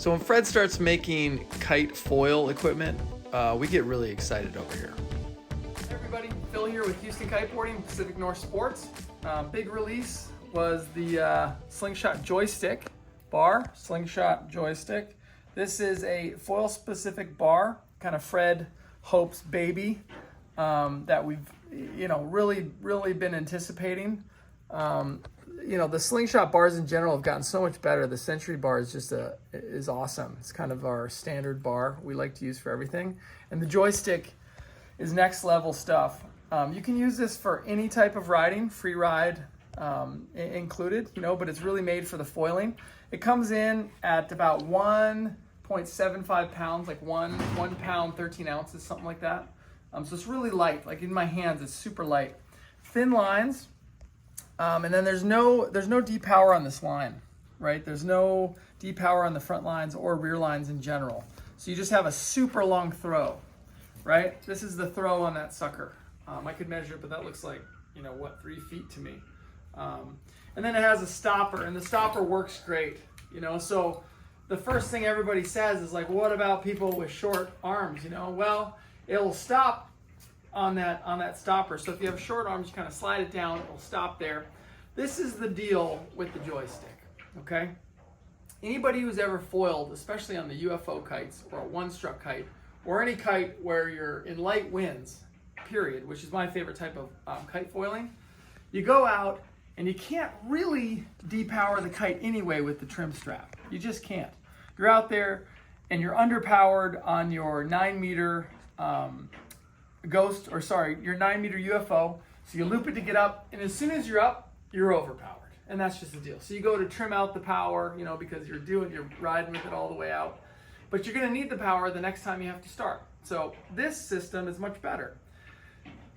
So when Fred starts making kite foil equipment, we get really excited over here. Hey everybody, Phil here with Houston Kiteboarding, Pacific North Sports. Big release was the Slingshot Joystick bar, Slingshot Joystick. This is a foil specific bar, kind of Fred Hope's baby, that we've really been anticipating. The Slingshot bars in general have gotten so much better. The Century bar is just is awesome. It's kind of our standard bar we like to use for everything. And the Joystick is next level stuff. You can use this for any type of riding, free ride included, but it's really made for the foiling. It comes in at about 1.75 pounds, like one pound, 13 ounces, something like that. So it's really light, like in my hands, it's super light. Thin lines. And then there's no depower on this line, right? There's no depower on the front lines or rear lines in general. So you just have a super long throw, right? This is the throw on that sucker. I could measure it, but that looks like, 3 feet to me. And then it has a stopper, and the stopper works great, So the first thing everybody says is like, what about people with short arms, Well, it'll stop on that stopper. So if you have short arms, you kind of slide it down, it'll stop there. This is the deal with the Joystick, okay? Anybody who's ever foiled, especially on the UFO kites or a one-struck kite, or any kite where you're in light winds, period, which is my favorite type of kite foiling, you go out and you can't really depower the kite anyway with the trim strap. You just can't. You're out there and you're underpowered on your 9-meter your 9-meter UFO. So you loop it to get up, and as soon as you're up, you're overpowered, and that's just the deal. So you go to trim out the power, because you're riding with it all the way out, but you're going to need the power the next time you have to start. So this system is much better.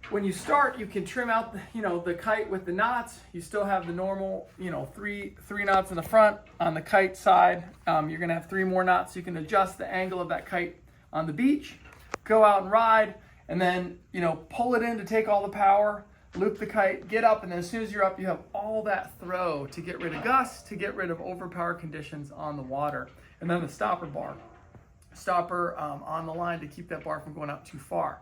When you start, you can trim out the kite with the knots. You still have the normal, three knots in the front. On the kite side, you're going to have 3 more knots. So you can adjust the angle of that kite on the beach, go out and ride, and then, pull it in to take all the power, loop the kite, get up, and then as soon as you're up, you have all that throw to get rid of gusts, to get rid of overpower conditions on the water. And then the stopper bar. Stopper on the line to keep that bar from going out too far.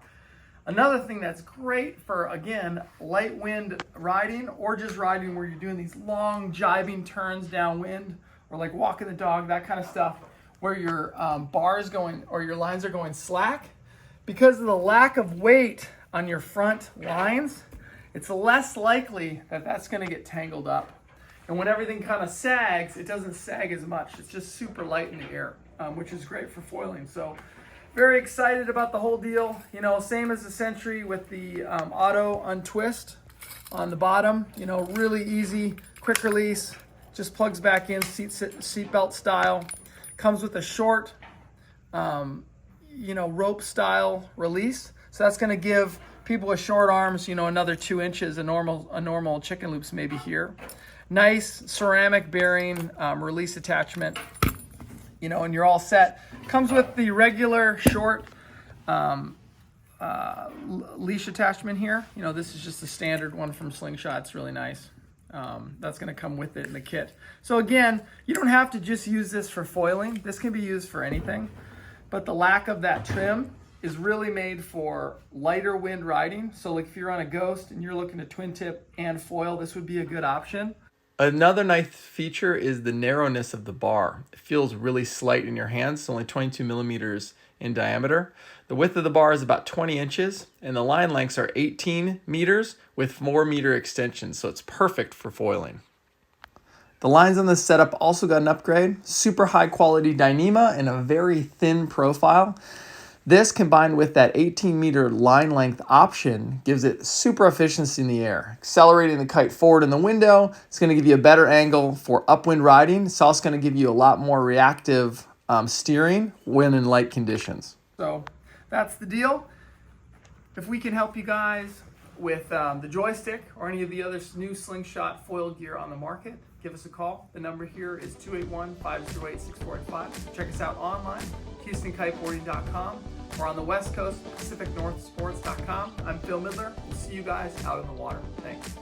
Another thing that's great for, again, light wind riding, or just riding where you're doing these long jibing turns downwind, or like walking the dog, that kind of stuff, where your bars going, or your lines are going slack. Because of the lack of weight on your front lines, it's less likely that that's going to get tangled up. And when everything kind of sags, it doesn't sag as much. It's just super light in the air, which is great for foiling. So very excited about the whole deal. Same as the Century with the auto untwist on the bottom. Really easy, quick release. Just plugs back in, seatbelt style. Comes with a short rope style release. So that's going to give people with short arms, another 2 inches, a normal chicken loops maybe here. Nice ceramic bearing release attachment, and you're all set. Comes with the regular short leash attachment here. This is just the standard one from Slingshot. It's really nice. That's going to come with it in the kit. So again, you don't have to just use this for foiling. This can be used for anything. But the lack of that trim is really made for lighter wind riding. So like if you're on a Ghost and you're looking to twin tip and foil, this would be a good option. Another nice feature is the narrowness of the bar. It feels really slight in your hands. It's only 22 millimeters in diameter. The width of the bar is about 20 inches, and the line lengths are 18 meters with 4-meter extensions, so it's perfect for foiling. The lines on this setup also got an upgrade. Super high quality Dyneema and a very thin profile. This combined with that 18-meter line length option gives it super efficiency in the air. Accelerating the kite forward in the window, it's going to give you a better angle for upwind riding. It's also going to give you a lot more reactive steering when in light conditions. So that's the deal. If we can help you guys with the Joystick or any of the other new Slingshot foil gear on the market, give us a call. The number here is 281-508-6485. Check us out online, HoustonKiteboarding.com, or on the West Coast, PacificNorthSports.com. I'm Phil Midler. We'll see you guys out in the water. Thanks.